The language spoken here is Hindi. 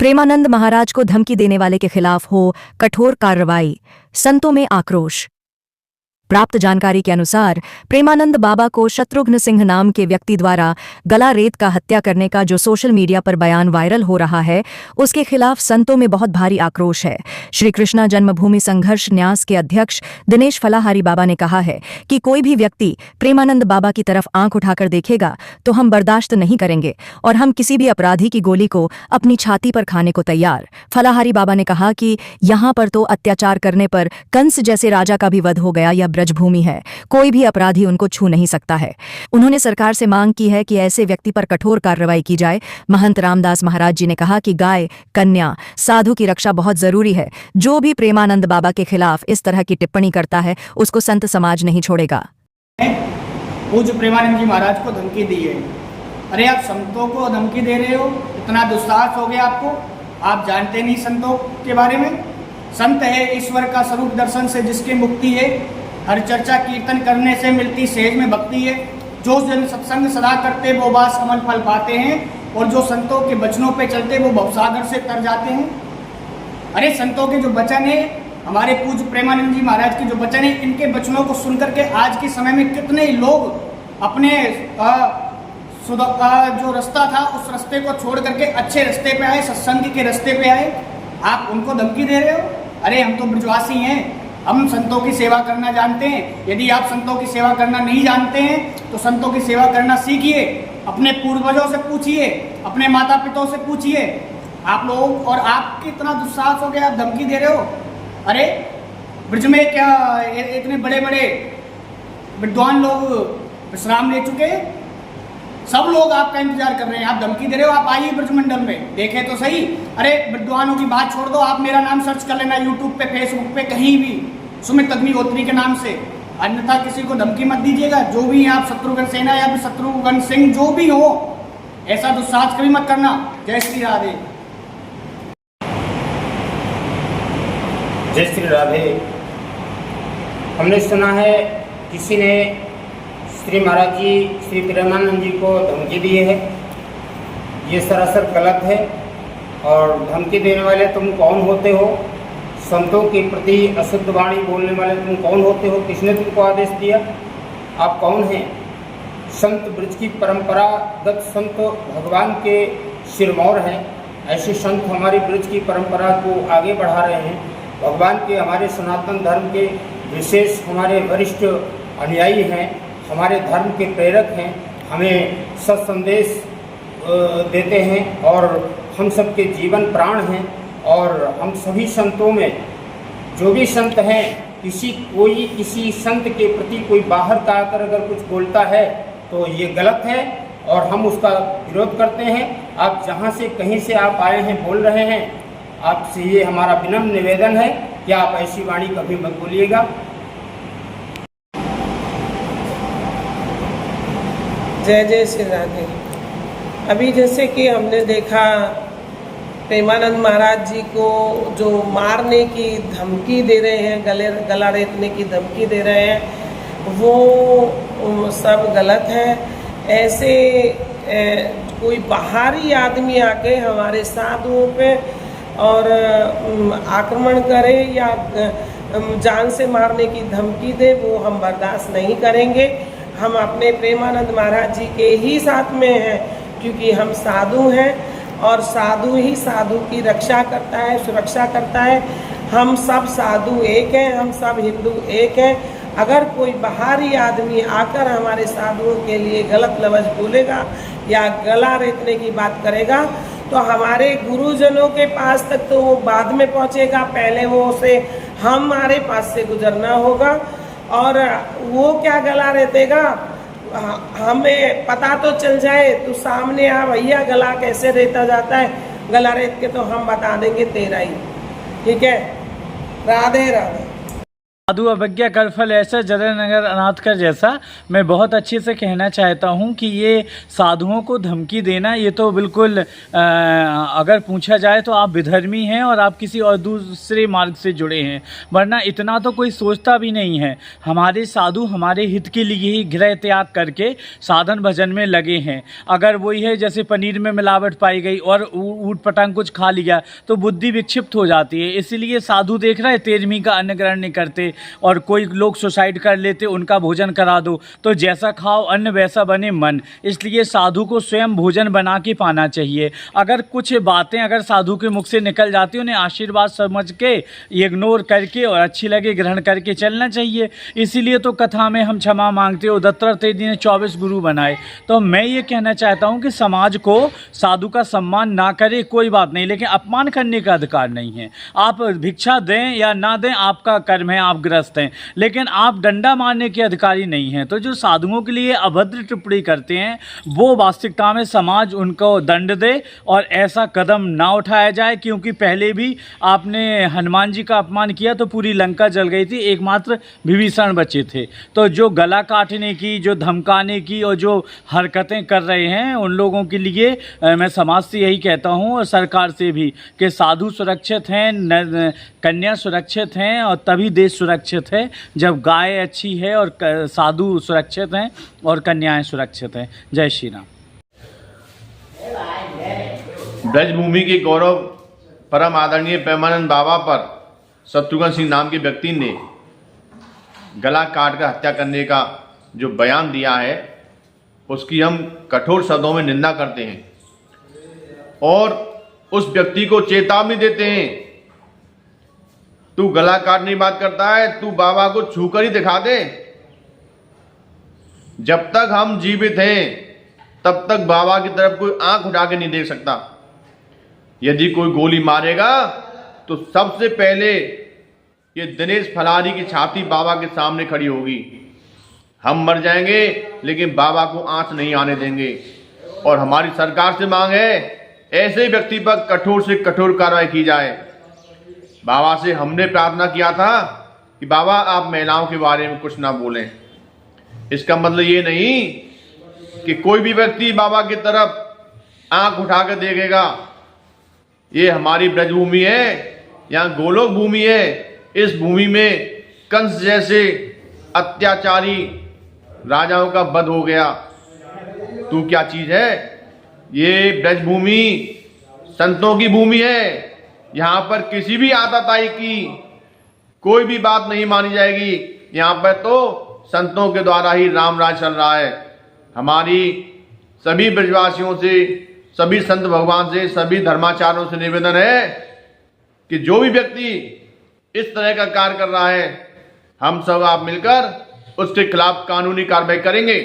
प्रेमानंद महाराज को धमकी देने वाले के खिलाफ हो कठोर कार्रवाई, संतों में आक्रोश। प्राप्त जानकारी के अनुसार प्रेमानंद बाबा को शत्रुघ्न सिंह नाम के व्यक्ति द्वारा गला रेत का हत्या करने का जो सोशल मीडिया पर बयान वायरल हो रहा है, उसके खिलाफ संतों में बहुत भारी आक्रोश है। श्री कृष्णा जन्मभूमि संघर्ष न्यास के अध्यक्ष दिनेश फलाहारी बाबा ने कहा है कि कोई भी व्यक्ति प्रेमानंद बाबा की तरफ आंख उठाकर देखेगा तो हम बर्दाश्त नहीं करेंगे और हम किसी भी अपराधी की गोली को अपनी छाती पर खाने को तैयार। फलाहारी बाबा ने कहा कि यहाँ पर तो अत्याचार करने पर कंस जैसे राजा का भी वध हो गया या ब्रजभूमि है, कोई भी अपराधी उनको छू नहीं सकता है। उन्होंने सरकार से मांग की है कि ऐसे व्यक्ति पर कठोर कार्रवाई की जाए। महंत रामदास महाराज जी ने कहा कि गाय, कन्या, साधु की रक्षा बहुत जरूरी है। जो भी प्रेमानंद बाबा के खिलाफ इस तरह की टिप्पणी करता है उसको संत समाज नहीं छोड़ेगा। पूज्य प्रेमानंद जी महाराज को धमकी दी है। अरे आप संतों को धमकी दे रहे हो, इतना दुस्साहस हो गया आपको। आप जानते नहीं संतों के बारे में। संत है ईश्वर का स्वरूप दर्शन से जिसकी मुक्ति है। हर चर्चा कीर्तन करने से मिलती सेज में भक्ति है। जो जन सत्संग सदा करते वो बास कमल फल पाते हैं और जो संतों के वचनों पे चलते वो भवसागर से तर जाते हैं। अरे संतों के जो वचन है, हमारे पूज्य प्रेमानंद जी महाराज के जो वचन है, इनके वचनों को सुनकर के आज के समय में कितने लोग अपने जो रास्ता था उस रास्ते को छोड़ करके अच्छे रास्ते पे आए, सत्संग के रास्ते पे आए। आप उनको धमकी दे रहे हो। अरे हम तो ब्रजवासी हैं, हम संतों की सेवा करना जानते हैं। यदि आप संतों की सेवा करना नहीं जानते हैं तो संतों की सेवा करना सीखिए। अपने पूर्वजों से पूछिए, अपने माता पिताओं से पूछिए। आप लोग और आपके इतना दुस्साहस हो गया, आप धमकी दे रहे हो। अरे ब्रज में क्या इतने बड़े बड़े विद्वान लोग विश्राम ले चुके हैं, सब लोग आपका इंतजार कर रहे हैं, आप धमकी दे रहे हो। आप आइए ब्रजमंडल में, देखें तो सही। अरे विद्वानों की बात छोड़ दो, आप मेरा नाम सर्च कर लेना यूट्यूब पे, फेसबुक पे, कहीं भी सुमित अग्निहोत्री के नाम से। अन्यथा किसी को धमकी मत दीजिएगा। जो भी हैं आप, शत्रुघ्न सेना या फिर शत्रुघ्न सिंह जो भी हो, ऐसा दुस्साहस कभी मत करना। जय श्री राधे। जय श्री राधे। हमने सुना है किसी ने श्री महाराज जी, श्री प्रेमानंद जी को धमकी दी है। ये सरासर गलत है। और धमकी देने वाले तुम कौन होते हो? संतों के प्रति अशुद्ध वाणी बोलने वाले तुम कौन होते हो? किसने तुमको आदेश दिया? आप कौन हैं? संत ब्रज की परंपरागत संत भगवान के सिरमौर हैं। ऐसे संत हमारी ब्रज की परंपरा को आगे बढ़ा रहे हैं। भगवान के, हमारे सनातन धर्म के विशेष हमारे वरिष्ठ अनुयायी हैं, हमारे धर्म के प्रेरक हैं, हमें सत्संदेश देते हैं और हम सबके जीवन प्राण हैं। और हम सभी संतों में जो भी संत हैं, किसी संत के प्रति कोई बाहर का आकर अगर कुछ बोलता है तो ये गलत है और हम उसका विरोध करते हैं। आप जहाँ से कहीं से आप आए हैं, बोल रहे हैं, आपसे ये हमारा विनम्र निवेदन है कि आप ऐसी वाणी कभी मत बोलिएगा। जय जय श्री राधे। अभी जैसे कि हमने देखा प्रेमानंद महाराज जी को जो मारने की धमकी दे रहे हैं, गला रेतने की धमकी दे रहे हैं, वो सब गलत है। ऐसे कोई बाहरी आदमी आके हमारे साधुओं पे और आक्रमण करे या जान से मारने की धमकी दे, वो हम बर्दाश्त नहीं करेंगे। हम अपने प्रेमानंद महाराज जी के ही साथ में हैं, क्योंकि हम साधु हैं और साधु ही साधु की रक्षा करता है, सुरक्षा करता है। हम सब साधु एक हैं, हम सब हिंदू एक हैं। अगर कोई बाहरी आदमी आकर हमारे साधुओं के लिए गलत लफ्ज़ बोलेगा या गला रेतने की बात करेगा तो हमारे गुरुजनों के पास तक तो वो बाद में पहुंचेगा, पहले वो उसे हमारे पास से गुजरना होगा। और वो क्या गला रेतेगा, हमें पता तो चल जाए तो सामने आ भैया गला कैसे रेता जाता है, गला रेत के तो हम बता देंगे तेरा ही। ठीक है। राधे राधे। साधु अवज्ञा कर फल ऐसा, जरानगर अनाथ कर जैसा। मैं बहुत अच्छे से कहना चाहता हूं कि ये साधुओं को धमकी देना, ये तो बिल्कुल अगर पूछा जाए तो आप विधर्मी हैं और आप किसी और दूसरे मार्ग से जुड़े हैं, वरना इतना तो कोई सोचता भी नहीं है। हमारे साधु हमारे हित के लिए ही गृह त्याग करके साधन भजन में लगे हैं। अगर वही है जैसे पनीर में मिलावट पाई गई और ऊट पटांग कुछ खा लिया तो बुद्धि विक्षिप्त हो जाती है। इसीलिए साधु देख रहे 13वीं का अन्न ग्रहण नहीं करते, और कोई लोग सुसाइड कर लेते, उनका भोजन करा दो तो जैसा खाओ अन्न वैसा बने मन। इसलिए साधु को स्वयं भोजन बना के पाना चाहिए। अगर कुछ बातें अगर साधु के मुख से निकल जाती उन्हें आशीर्वाद समझ के इग्नोर करके और अच्छी लगे ग्रहण करके चलना चाहिए। इसीलिए तो कथा में हम क्षमा मांगते हो, दत्तात्रेय जी ने 24 गुरु बनाए। तो मैं ये कहना चाहता हूँ कि समाज को साधु का सम्मान ना करे कोई बात नहीं, लेकिन अपमान करने का अधिकार नहीं है। आप भिक्षा दें या ना दें आपका कर्म है, आप ग्रस्त हैं, लेकिन आप डंडा मारने के अधिकारी नहीं हैं। तो जो साधुओं के लिए अभद्र टिप्पणी करते हैं वो वास्तविकता में समाज उनको दंड दे और ऐसा कदम ना उठाया जाए, क्योंकि पहले भी आपने हनुमान जी का अपमान किया तो पूरी लंका जल गई थी, एकमात्र विभीषण बचे थे। तो जो गला काटने की, जो धमकाने की और जो हरकतें कर रहे हैं उन लोगों के लिए मैं समाज से यही कहता हूँ और सरकार से भी कि साधु सुरक्षित हैं, कन्या सुरक्षित हैं और तभी देश सुरक्षित है जब गाय अच्छी है और साधु सुरक्षित हैं और कन्याएं सुरक्षित हैं। जय श्री राम। ब्रजभूमि के गौरव परम आदरणीय प्रेमानंद बाबा पर शत्रुघ्न सिंह नाम के व्यक्ति ने गला काट कर हत्या करने का जो बयान दिया है उसकी हम कठोर शब्दों में निंदा करते हैं और उस व्यक्ति को चेतावनी देते हैं, तू गला काटने की बात करता है, तू बाबा को छूकर ही दिखा दे। जब तक हम जीवित हैं तब तक बाबा की तरफ कोई आंख उठा के नहीं देख सकता। यदि कोई गोली मारेगा तो सबसे पहले ये दिनेश फलारी की छाती बाबा के सामने खड़ी होगी। हम मर जाएंगे लेकिन बाबा को आंच नहीं आने देंगे। और हमारी सरकार से मांग है ऐसे व्यक्ति पर कठोर से कठोर कार्रवाई की जाए। बाबा से हमने प्रार्थना किया था कि बाबा आप महिलाओं के बारे में कुछ ना बोलें। इसका मतलब ये नहीं कि कोई भी व्यक्ति बाबा की तरफ आंख उठाकर देखेगा। ये हमारी ब्रजभूमि है, यहाँ गोलोक भूमि है। इस भूमि में कंस जैसे अत्याचारी राजाओं का वध हो गया। तू क्या चीज है? ये ब्रजभूमि संतों की भूमि है। यहाँ पर किसी भी आताताई की कोई भी बात नहीं मानी जाएगी। यहाँ पर तो संतों के द्वारा ही राम राज चल रहा है। हमारी सभी ब्रजवासियों से, सभी संत भगवान से, सभी धर्माचार्यों से निवेदन है कि जो भी व्यक्ति इस तरह का कार्य कर रहा है हम सब आप मिलकर उसके खिलाफ कानूनी कार्रवाई करेंगे।